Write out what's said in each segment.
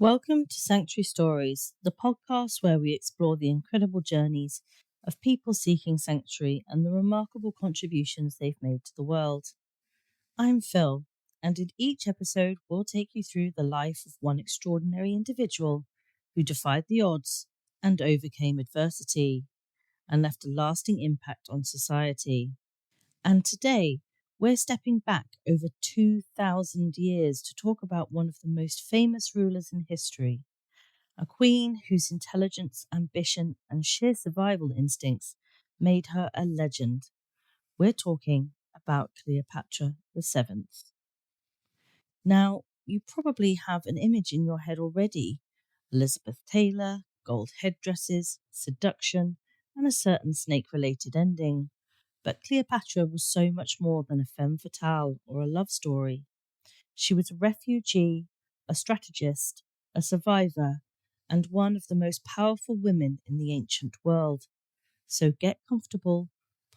Welcome to Sanctuary Stories, the podcast where we explore the incredible journeys of people seeking sanctuary and the remarkable contributions they've made to the world. I'm Phil, and in each episode, we'll take you through the life of one extraordinary individual who defied the odds and overcame adversity and left a lasting impact on society. And today, we're stepping back over 2,000 years to talk about one of the most famous rulers in history, a queen whose intelligence, ambition, and sheer survival instincts made her a legend. We're talking about Cleopatra VII. Now, you probably have an image in your head already: Elizabeth Taylor, gold headdresses, seduction, and a certain snake-related ending. But Cleopatra was so much more than a femme fatale or a love story. She was a refugee, a strategist, a survivor, and one of the most powerful women in the ancient world. So get comfortable,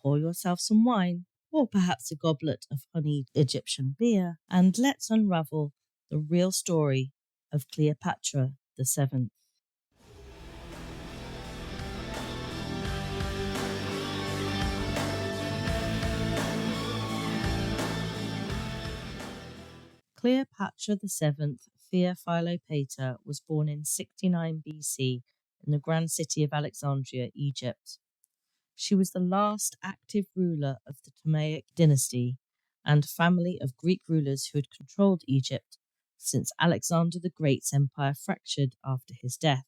pour yourself some wine, or perhaps a goblet of honeyed Egyptian beer, and let's unravel the real story of Cleopatra VII. Cleopatra VII, Theophilopator, was born in 69 BC in the grand city of Alexandria, Egypt. She was the last active ruler of the Ptolemaic dynasty and family of Greek rulers who had controlled Egypt since Alexander the Great's empire fractured after his death.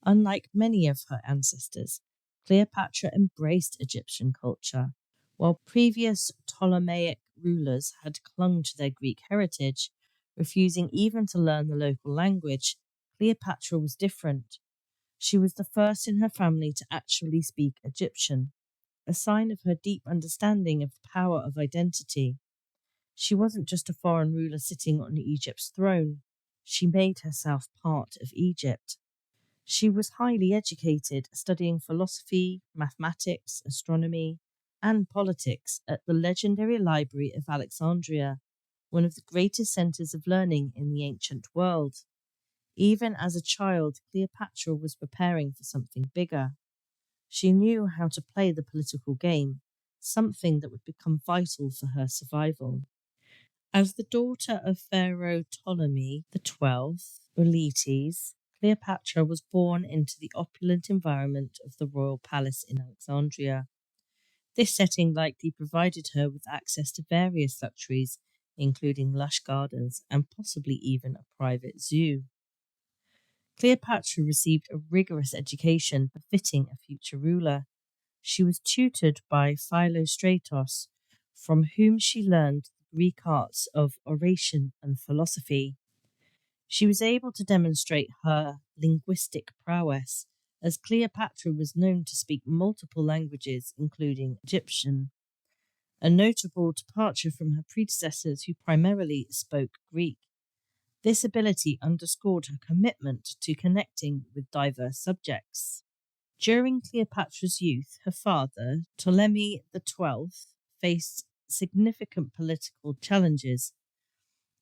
Unlike many of her ancestors, Cleopatra embraced Egyptian culture. While previous Ptolemaic rulers had clung to their Greek heritage, refusing even to learn the local language, Cleopatra was different. She was the first in her family to actually speak Egyptian, a sign of her deep understanding of the power of identity. She wasn't just a foreign ruler sitting on Egypt's throne. She made herself part of Egypt. She was highly educated, studying philosophy, mathematics, astronomy, and politics at the legendary Library of Alexandria, one of the greatest centres of learning in the ancient world. Even as a child, Cleopatra was preparing for something bigger. She knew how to play the political game, something that would become vital for her survival. As the daughter of Pharaoh Ptolemy XII, Auletes, Cleopatra was born into the opulent environment of the royal palace in Alexandria. This setting likely provided her with access to various luxuries, including lush gardens and possibly even a private zoo. Cleopatra received a rigorous education befitting a future ruler. She was tutored by Philostratos, from whom she learned the Greek arts of oration and philosophy. She was able to demonstrate her linguistic prowess, as Cleopatra was known to speak multiple languages, including Egyptian, a notable departure from her predecessors who primarily spoke Greek. This ability underscored her commitment to connecting with diverse subjects. During Cleopatra's youth, her father, Ptolemy XII, faced significant political challenges.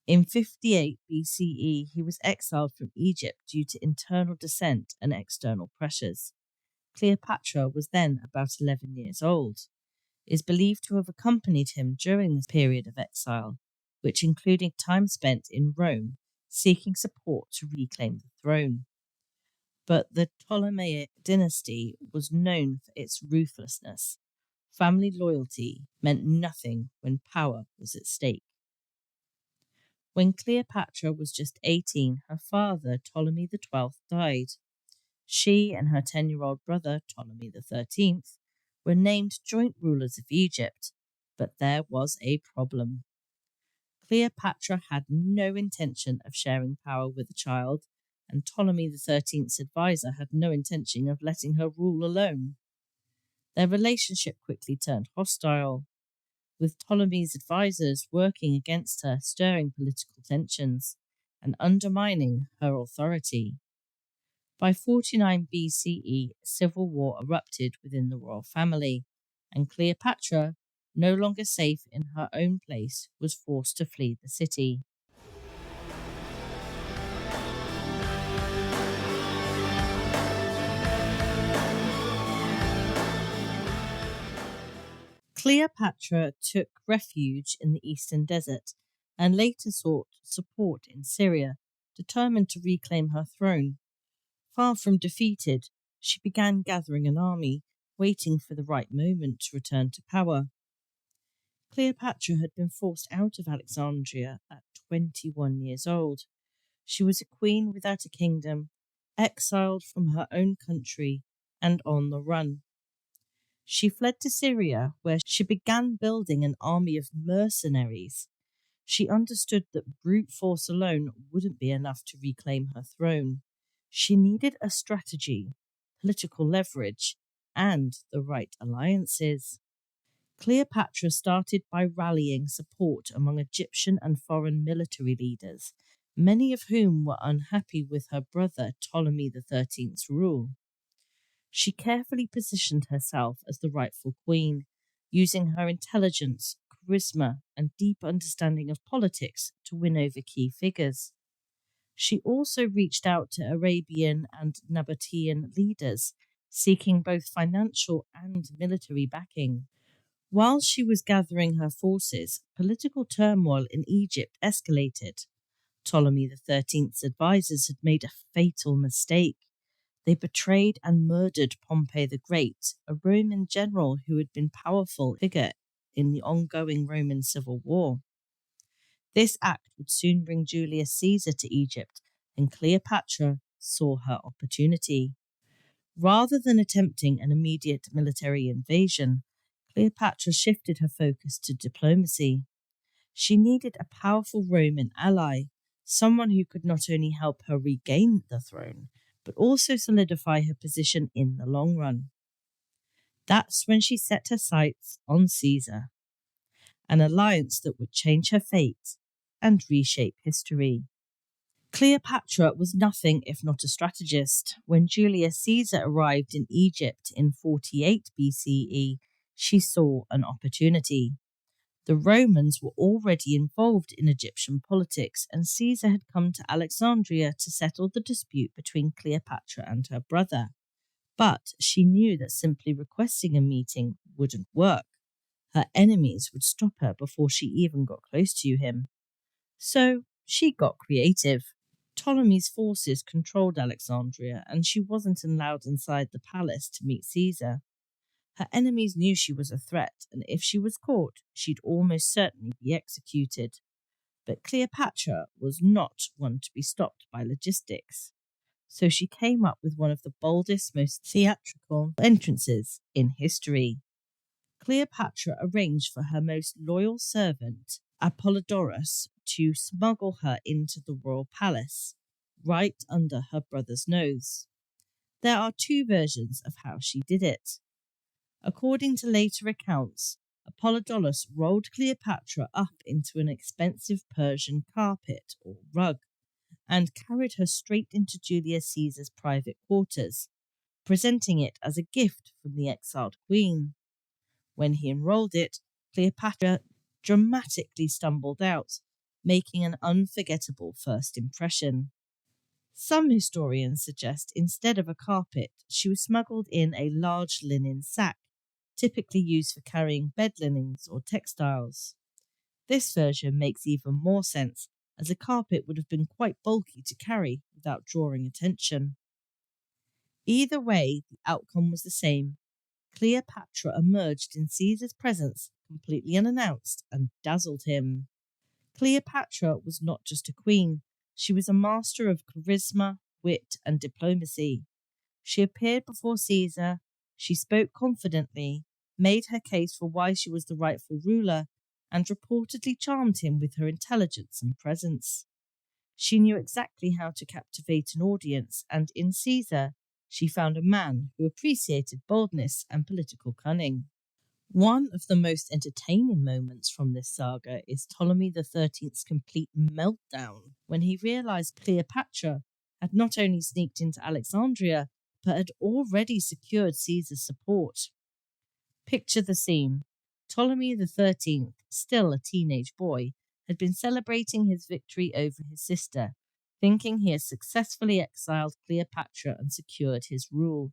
In 58 BCE, he was exiled from Egypt due to internal dissent and external pressures. Cleopatra was then about 11 years old. It is believed to have accompanied him during this period of exile, which included time spent in Rome seeking support to reclaim the throne. But the Ptolemaic dynasty was known for its ruthlessness. Family loyalty meant nothing when power was at stake. When Cleopatra was just 18, her father, Ptolemy XII, died. She and her 10-year-old brother, Ptolemy XIII, were named joint rulers of Egypt, but there was a problem. Cleopatra had no intention of sharing power with the child, and Ptolemy XIII's advisor had no intention of letting her rule alone. Their relationship quickly turned hostile, with Ptolemy's advisors working against her, stirring political tensions and undermining her authority. By 49 BCE, civil war erupted within the royal family, and Cleopatra, no longer safe in her own place, was forced to flee the city. Cleopatra took refuge in the eastern desert and later sought support in Syria, determined to reclaim her throne. Far from defeated, she began gathering an army, waiting for the right moment to return to power. Cleopatra had been forced out of Alexandria at 21 years old. She was a queen without a kingdom, exiled from her own country, and on the run. She fled to Syria, where she began building an army of mercenaries. She understood that brute force alone wouldn't be enough to reclaim her throne. She needed a strategy, political leverage, and the right alliances. Cleopatra started by rallying support among Egyptian and foreign military leaders, many of whom were unhappy with her brother Ptolemy XIII's rule. She carefully positioned herself as the rightful queen, using her intelligence, charisma, and deep understanding of politics to win over key figures. She also reached out to Arabian and Nabatean leaders, seeking both financial and military backing. While she was gathering her forces, political turmoil in Egypt escalated. Ptolemy XIII's advisors had made a fatal mistake. They betrayed and murdered Pompey the Great, a Roman general who had been a powerful figure in the ongoing Roman civil war. This act would soon bring Julius Caesar to Egypt, and Cleopatra saw her opportunity. Rather than attempting an immediate military invasion, Cleopatra shifted her focus to diplomacy. She needed a powerful Roman ally, someone who could not only help her regain the throne, but also solidify her position in the long run. That's when she set her sights on Caesar, an alliance that would change her fate and reshape history. Cleopatra was nothing if not a strategist. When Julius Caesar arrived in Egypt in 48 BCE, she saw an opportunity. The Romans were already involved in Egyptian politics, and Caesar had come to Alexandria to settle the dispute between Cleopatra and her brother. But she knew that simply requesting a meeting wouldn't work. Her enemies would stop her before she even got close to him. So she got creative. Ptolemy's forces controlled Alexandria, and she wasn't allowed inside the palace to meet Caesar. Her enemies knew she was a threat, and if she was caught, she'd almost certainly be executed. But Cleopatra was not one to be stopped by logistics. So she came up with one of the boldest, most theatrical entrances in history. Cleopatra arranged for her most loyal servant, Apollodorus, to smuggle her into the royal palace, right under her brother's nose. There are two versions of how she did it. According to later accounts, Apollodorus rolled Cleopatra up into an expensive Persian carpet or rug and carried her straight into Julius Caesar's private quarters, presenting it as a gift from the exiled queen. When he unrolled it, Cleopatra dramatically stumbled out, making an unforgettable first impression. Some historians suggest instead of a carpet, she was smuggled in a large linen sack, typically used for carrying bed linens or textiles. This version makes even more sense, as a carpet would have been quite bulky to carry without drawing attention. Either way, the outcome was the same. Cleopatra emerged in Caesar's presence completely unannounced and dazzled him. Cleopatra was not just a queen, she was a master of charisma, wit, and diplomacy. She appeared before Caesar, she spoke confidently, made her case for why she was the rightful ruler, and reportedly charmed him with her intelligence and presence. She knew exactly how to captivate an audience, and in Caesar, she found a man who appreciated boldness and political cunning. One of the most entertaining moments from this saga is Ptolemy XIII's complete meltdown when he realized Cleopatra had not only sneaked into Alexandria, but had already secured Caesar's support. Picture the scene. Ptolemy XIII, still a teenage boy, had been celebrating his victory over his sister, thinking he had successfully exiled Cleopatra and secured his rule.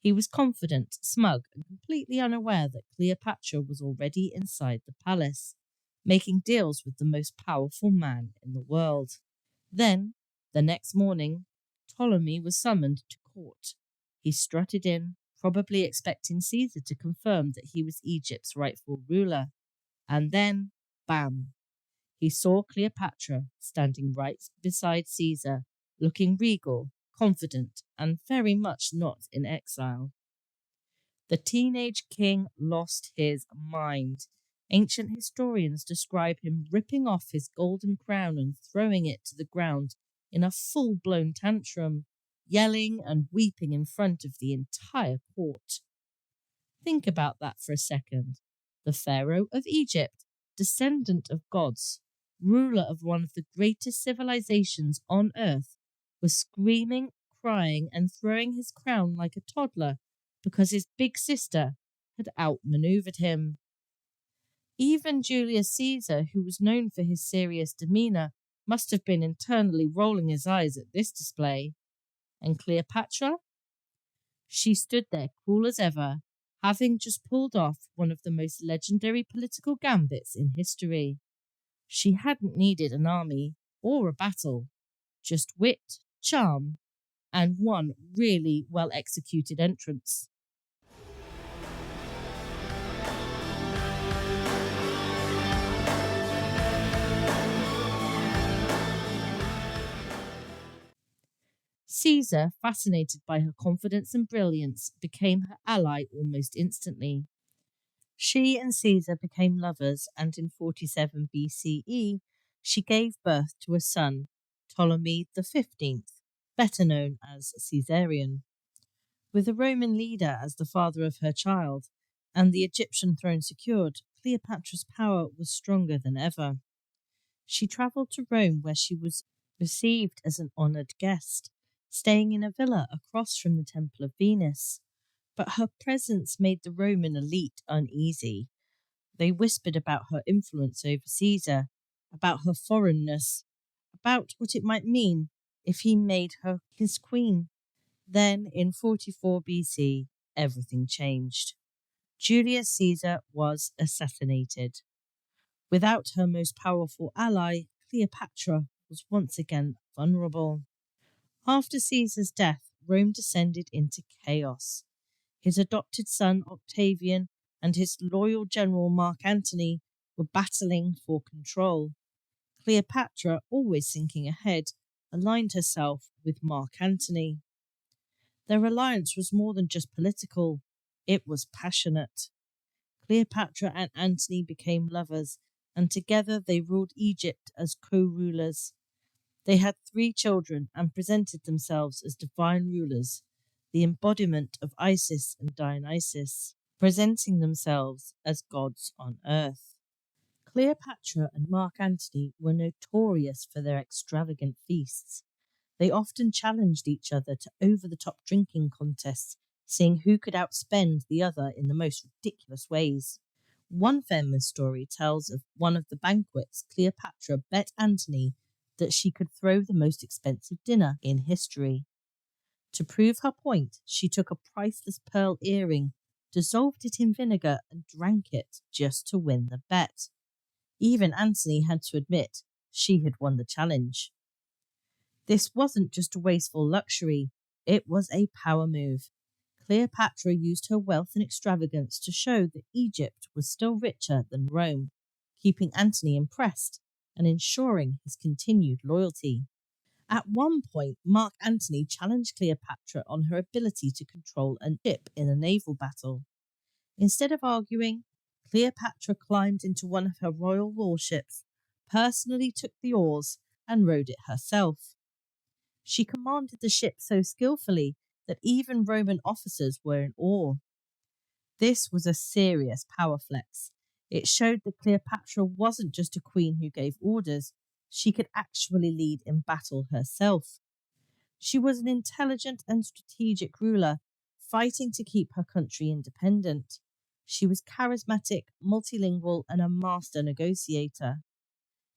He was confident, smug, and completely unaware that Cleopatra was already inside the palace, making deals with the most powerful man in the world. Then, the next morning, Ptolemy was summoned to court. He strutted in, probably expecting Caesar to confirm that he was Egypt's rightful ruler. And then, bam! He saw Cleopatra standing right beside Caesar, looking regal, confident, and very much not in exile. The teenage king lost his mind. Ancient historians describe him ripping off his golden crown and throwing it to the ground in a full-blown tantrum, yelling and weeping in front of the entire court. Think about that for a second. The Pharaoh of Egypt, descendant of gods, ruler of one of the greatest civilizations on earth, was screaming, crying, and throwing his crown like a toddler because his big sister had outmaneuvered him. Even Julius Caesar, who was known for his serious demeanour, must have been internally rolling his eyes at this display. And Cleopatra? She stood there cool as ever, having just pulled off one of the most legendary political gambits in history. She hadn't needed an army or a battle, just wit, charm, and one really well-executed entrance. Caesar, fascinated by her confidence and brilliance, became her ally almost instantly. She and Caesar became lovers, and in 47 BCE, she gave birth to a son, Ptolemy XV, better known as Caesarion. With a Roman leader as the father of her child, and the Egyptian throne secured, Cleopatra's power was stronger than ever. She travelled to Rome, where she was received as an honoured guest, staying in a villa across from the Temple of Venus. But her presence made the Roman elite uneasy. They whispered about her influence over Caesar, about her foreignness, about what it might mean if he made her his queen. Then, in 44 BC, everything changed. Julius Caesar was assassinated. Without her most powerful ally, Cleopatra was once again vulnerable. After Caesar's death, Rome descended into chaos. His adopted son Octavian and his loyal general Mark Antony were battling for control. Cleopatra, always thinking ahead, aligned herself with Mark Antony. Their alliance was more than just political, it was passionate. Cleopatra and Antony became lovers, and together they ruled Egypt as co-rulers. They had 3 children and presented themselves as divine rulers, the embodiment of Isis and Dionysus, presenting themselves as gods on earth. Cleopatra and Mark Antony were notorious for their extravagant feasts. They often challenged each other to over-the-top drinking contests, seeing who could outspend the other in the most ridiculous ways. One famous story tells of one of the banquets Cleopatra bet Antony that she could throw the most expensive dinner in history. To prove her point, she took a priceless pearl earring, dissolved it in vinegar, and drank it just to win the bet. Even Antony had to admit she had won the challenge. This wasn't just a wasteful luxury, it was a power move. Cleopatra used her wealth and extravagance to show that Egypt was still richer than Rome, keeping Antony impressed and ensuring his continued loyalty. At one point, Mark Antony challenged Cleopatra on her ability to control a ship in a naval battle. Instead of arguing, Cleopatra climbed into one of her royal warships, personally took the oars, and rowed it herself. She commanded the ship so skillfully that even Roman officers were in awe. This was a serious power flex. It showed that Cleopatra wasn't just a queen who gave orders, she could actually lead in battle herself. She was an intelligent and strategic ruler, fighting to keep her country independent. She was charismatic, multilingual, and a master negotiator,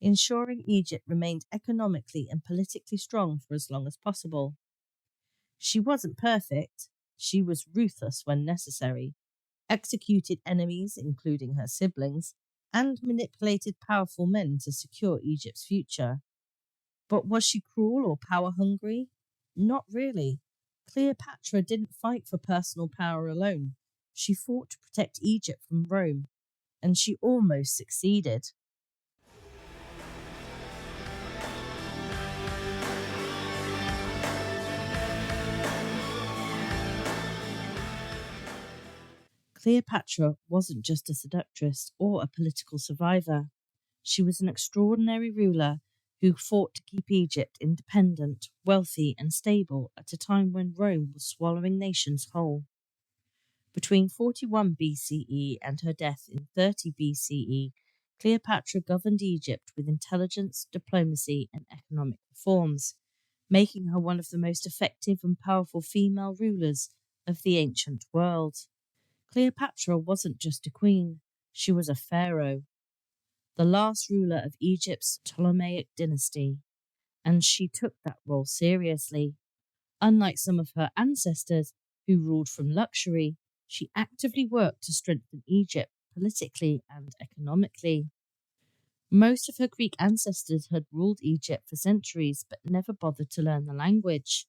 ensuring Egypt remained economically and politically strong for as long as possible. She wasn't perfect. She was ruthless when necessary, executed enemies, including her siblings, and manipulated powerful men to secure Egypt's future. But was she cruel or power hungry? Not really. Cleopatra didn't fight for personal power alone. She fought to protect Egypt from Rome, and she almost succeeded. Cleopatra wasn't just a seductress or a political survivor. She was an extraordinary ruler who fought to keep Egypt independent, wealthy, and stable at a time when Rome was swallowing nations whole. Between 41 BCE and her death in 30 BCE, Cleopatra governed Egypt with intelligence, diplomacy, and economic reforms, making her one of the most effective and powerful female rulers of the ancient world. Cleopatra wasn't just a queen, she was a pharaoh, the last ruler of Egypt's Ptolemaic dynasty, and she took that role seriously. Unlike some of her ancestors who ruled from luxury, she actively worked to strengthen Egypt politically and economically. Most of her Greek ancestors had ruled Egypt for centuries but never bothered to learn the language.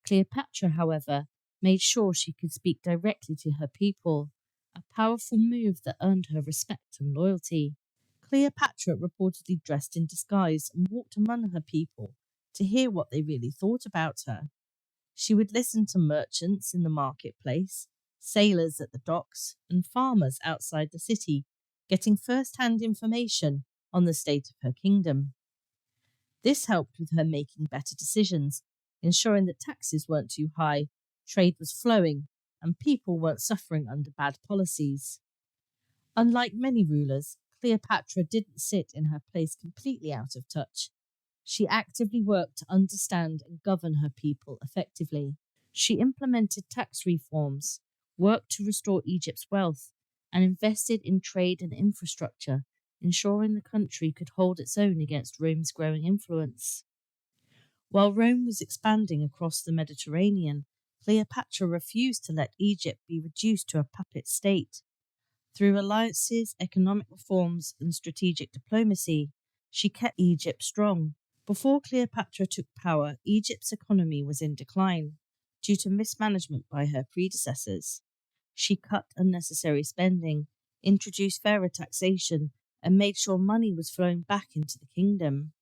Cleopatra, however, made sure she could speak directly to her people, a powerful move that earned her respect and loyalty. Cleopatra reportedly dressed in disguise and walked among her people to hear what they really thought about her. She would listen to merchants in the marketplace, sailors at the docks, and farmers outside the city, getting first-hand information on the state of her kingdom. This helped with her making better decisions, ensuring that taxes weren't too high, trade was flowing, and people weren't suffering under bad policies. Unlike many rulers, Cleopatra didn't sit in her place completely out of touch. She actively worked to understand and govern her people effectively. She implemented tax reforms, worked to restore Egypt's wealth, and invested in trade and infrastructure, ensuring the country could hold its own against Rome's growing influence. While Rome was expanding across the Mediterranean, Cleopatra refused to let Egypt be reduced to a puppet state. Through alliances, economic reforms, and strategic diplomacy, she kept Egypt strong. Before Cleopatra took power, Egypt's economy was in decline due to mismanagement by her predecessors. She cut unnecessary spending, introduced fairer taxation, and made sure money was flowing back into the kingdom.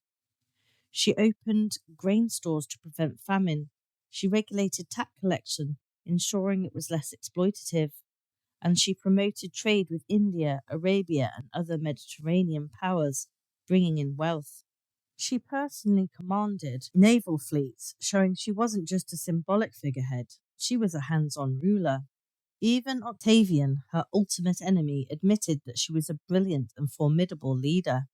She opened grain stores to prevent famine. She regulated tax collection, ensuring it was less exploitative. And she promoted trade with India, Arabia, and other Mediterranean powers, bringing in wealth. She personally commanded naval fleets, showing she wasn't just a symbolic figurehead, she was a hands-on ruler. Even Octavian, her ultimate enemy, admitted that she was a brilliant and formidable leader.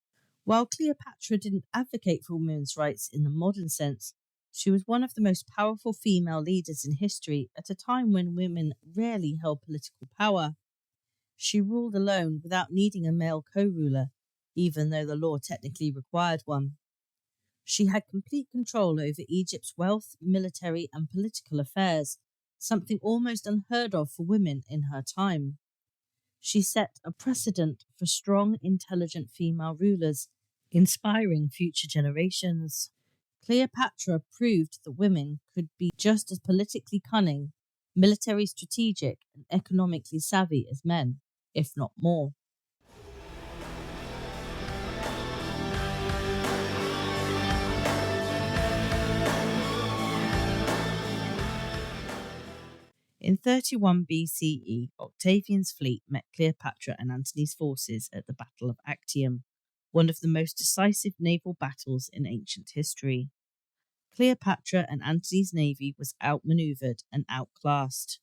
While Cleopatra didn't advocate for women's rights in the modern sense, she was one of the most powerful female leaders in history at a time when women rarely held political power. She ruled alone without needing a male co-ruler, even though the law technically required one. She had complete control over Egypt's wealth, military, and political affairs, something almost unheard of for women in her time. She set a precedent for strong, intelligent female rulers, inspiring future generations. Cleopatra proved that women could be just as politically cunning, military strategic, and economically savvy as men, if not more. In 31 BCE, Octavian's fleet met Cleopatra and Antony's forces at the Battle of Actium, one of the most decisive naval battles in ancient history. Cleopatra and Antony's navy was outmaneuvered and outclassed.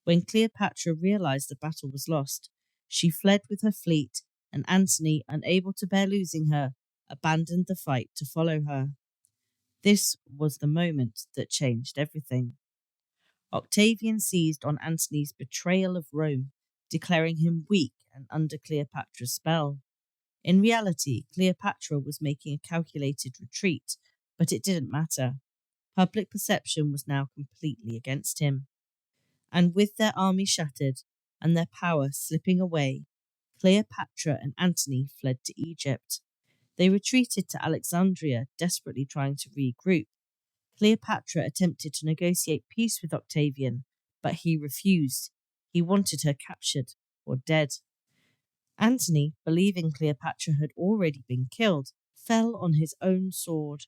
When Cleopatra realized the battle was lost, she fled with her fleet, and Antony, unable to bear losing her, abandoned the fight to follow her. This was the moment that changed everything. Octavian seized on Antony's betrayal of Rome, declaring him weak and under Cleopatra's spell. In reality, Cleopatra was making a calculated retreat, but it didn't matter. Public perception was now completely against him. And with their army shattered and their power slipping away, Cleopatra and Antony fled to Egypt. They retreated to Alexandria, desperately trying to regroup. Cleopatra attempted to negotiate peace with Octavian, but he refused. He wanted her captured or dead. Antony, believing Cleopatra had already been killed, fell on his own sword.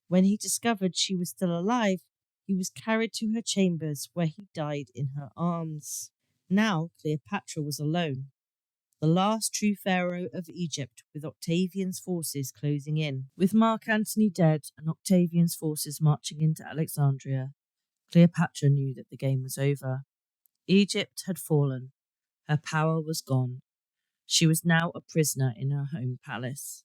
When he discovered she was still alive, he was carried to her chambers where he died in her arms. Now Cleopatra was alone, the last true pharaoh of Egypt, with Octavian's forces closing in. With Mark Antony dead and Octavian's forces marching into Alexandria, Cleopatra knew that the game was over. Egypt had fallen. Her power was gone. She was now a prisoner in her home palace.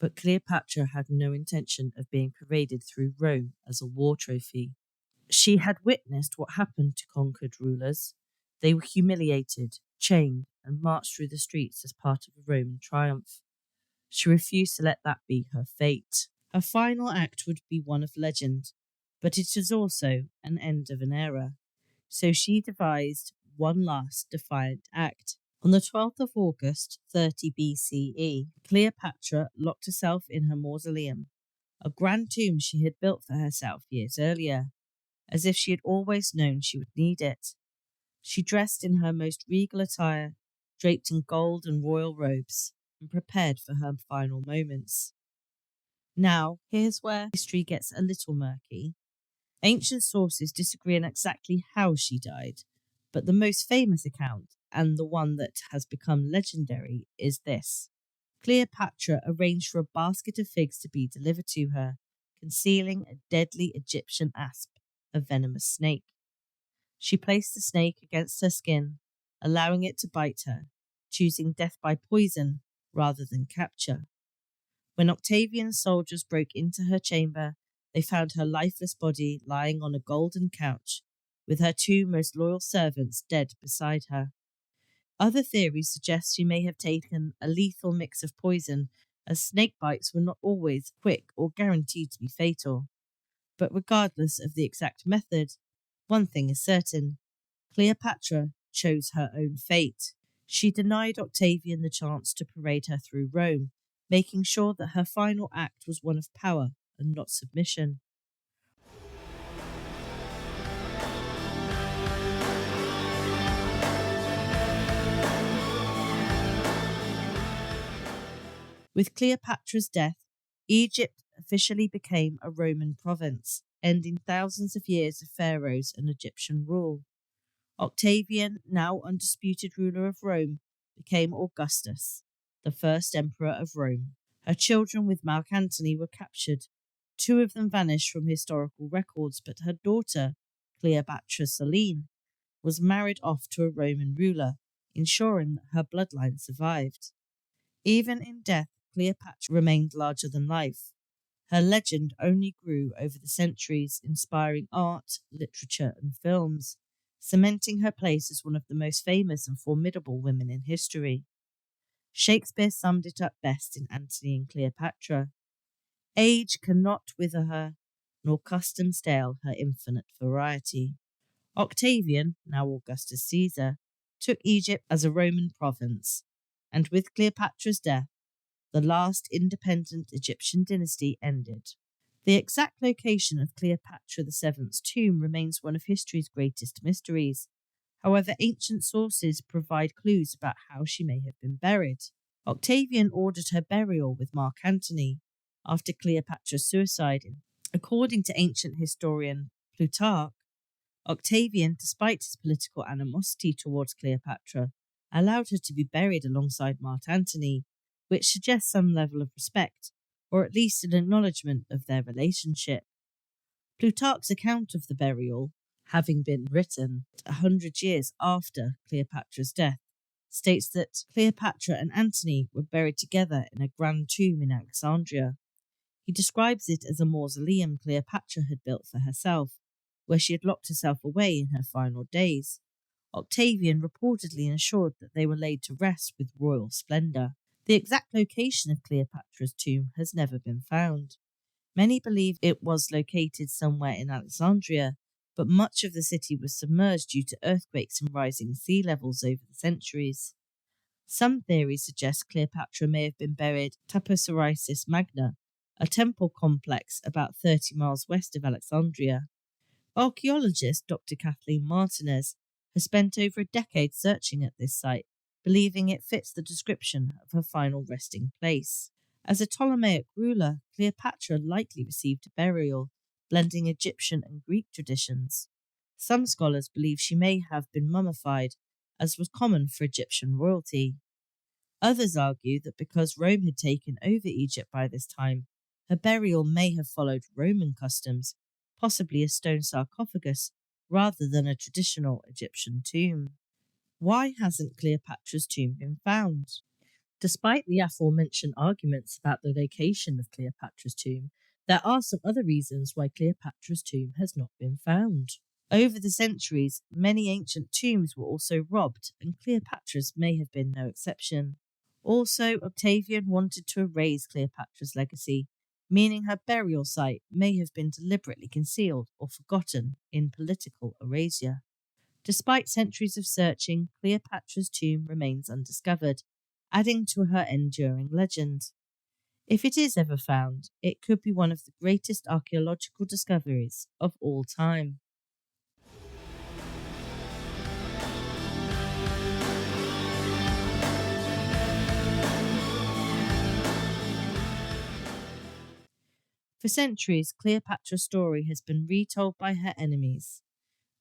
But Cleopatra had no intention of being paraded through Rome as a war trophy. She had witnessed what happened to conquered rulers. They were humiliated, chained, and marched through the streets as part of a Roman triumph. She refused to let that be her fate. Her final act would be one of legend, but it is also an end of an era. So she devised one last defiant act. On the 12th of August, 30 BCE, Cleopatra locked herself in her mausoleum, a grand tomb she had built for herself years earlier, as if she had always known she would need it. She dressed in her most regal attire, draped in gold and royal robes, and prepared for her final moments. Now, here's where history gets a little murky. Ancient sources disagree on exactly how she died, but the most famous account, and the one that has become legendary, is this. Cleopatra arranged for a basket of figs to be delivered to her, concealing a deadly Egyptian asp, a venomous snake. She placed the snake against her skin, allowing it to bite her, choosing death by poison rather than capture. When Octavian's soldiers broke into her chamber, they found her lifeless body lying on a golden couch, with her two most loyal servants dead beside her. Other theories suggest she may have taken a lethal mix of poison, as snake bites were not always quick or guaranteed to be fatal. But regardless of the exact method, one thing is certain. Cleopatra chose her own fate. She denied Octavian the chance to parade her through Rome, making sure that her final act was one of power and not submission. With Cleopatra's death, Egypt officially became a Roman province, ending thousands of years of pharaohs and Egyptian rule. Octavian, now undisputed ruler of Rome, became Augustus, the first emperor of Rome. Her children with Mark Antony were captured. Two of them vanished from historical records, but her daughter, Cleopatra Selene, was married off to a Roman ruler, ensuring that her bloodline survived. Even in death, Cleopatra remained larger than life. Her legend only grew over the centuries, inspiring art, literature, and films, cementing her place as one of the most famous and formidable women in history. Shakespeare summed it up best in Antony and Cleopatra. Age cannot wither her, nor custom stale her infinite variety. Octavian, now Augustus Caesar, took Egypt as a Roman province, and with Cleopatra's death, the last independent Egyptian dynasty ended. The exact location of Cleopatra VII's tomb remains one of history's greatest mysteries. However, ancient sources provide clues about how she may have been buried. Octavian ordered her burial with Mark Antony after Cleopatra's suicide. According to ancient historian Plutarch, Octavian, despite his political animosity towards Cleopatra, allowed her to be buried alongside Mark Antony, which suggests some level of respect, or at least an acknowledgement of their relationship. Plutarch's account of the burial, having been written 100 years after Cleopatra's death, states that Cleopatra and Antony were buried together in a grand tomb in Alexandria. He describes it as a mausoleum Cleopatra had built for herself, where she had locked herself away in her final days. Octavian reportedly ensured that they were laid to rest with royal splendour. The exact location of Cleopatra's tomb has never been found. Many believe it was located somewhere in Alexandria, but much of the city was submerged due to earthquakes and rising sea levels over the centuries. Some theories suggest Cleopatra may have been buried Taposiris Magna, a temple complex about 30 miles west of Alexandria. Archaeologist Dr. Kathleen Martinez has spent over a decade searching at this site, believing it fits the description of her final resting place. As a Ptolemaic ruler, Cleopatra likely received a burial, blending Egyptian and Greek traditions. Some scholars believe she may have been mummified, as was common for Egyptian royalty. Others argue that because Rome had taken over Egypt by this time, her burial may have followed Roman customs, possibly a stone sarcophagus rather than a traditional Egyptian tomb. Why hasn't Cleopatra's tomb been found? Despite the aforementioned arguments about the location of Cleopatra's tomb, there are some other reasons why Cleopatra's tomb has not been found. Over the centuries, many ancient tombs were also robbed, and Cleopatra's may have been no exception. Also, Octavian wanted to erase Cleopatra's legacy, meaning her burial site may have been deliberately concealed or forgotten in political erasure. Despite centuries of searching, Cleopatra's tomb remains undiscovered, adding to her enduring legend. If it is ever found, it could be one of the greatest archaeological discoveries of all time. For centuries, Cleopatra's story has been retold by her enemies.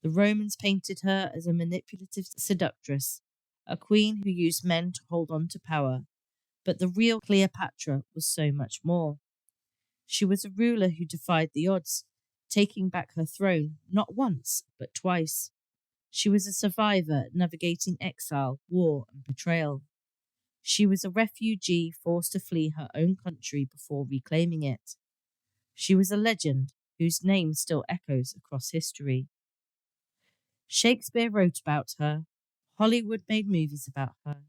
The Romans painted her as a manipulative seductress, a queen who used men to hold on to power, but the real Cleopatra was so much more. She was a ruler who defied the odds, taking back her throne not once, but twice. She was a survivor navigating exile, war, and betrayal. She was a refugee forced to flee her own country before reclaiming it. She was a legend whose name still echoes across history. Shakespeare wrote about her, Hollywood made movies about her,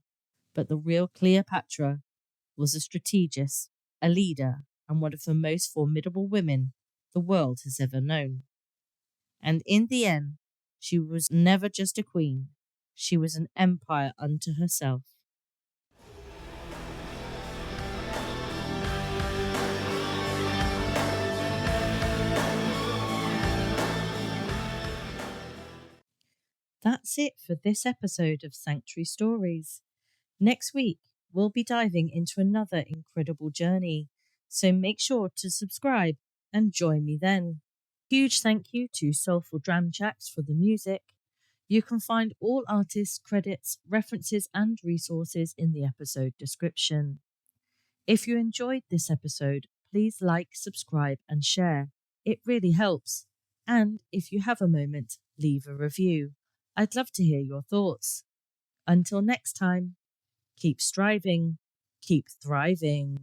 but the real Cleopatra was a strategist, a leader, and one of the most formidable women the world has ever known. And in the end, she was never just a queen, she was an empire unto herself. That's it for this episode of Sanctuary Stories. Next week, we'll be diving into another incredible journey, so make sure to subscribe and join me then. Huge thank you to Soulful Dram Jacks for the music. You can find all artists' credits, references, and resources in the episode description. If you enjoyed this episode, please like, subscribe, and share. It really helps. And if you have a moment, leave a review. I'd love to hear your thoughts. Until next time, keep striving, keep thriving.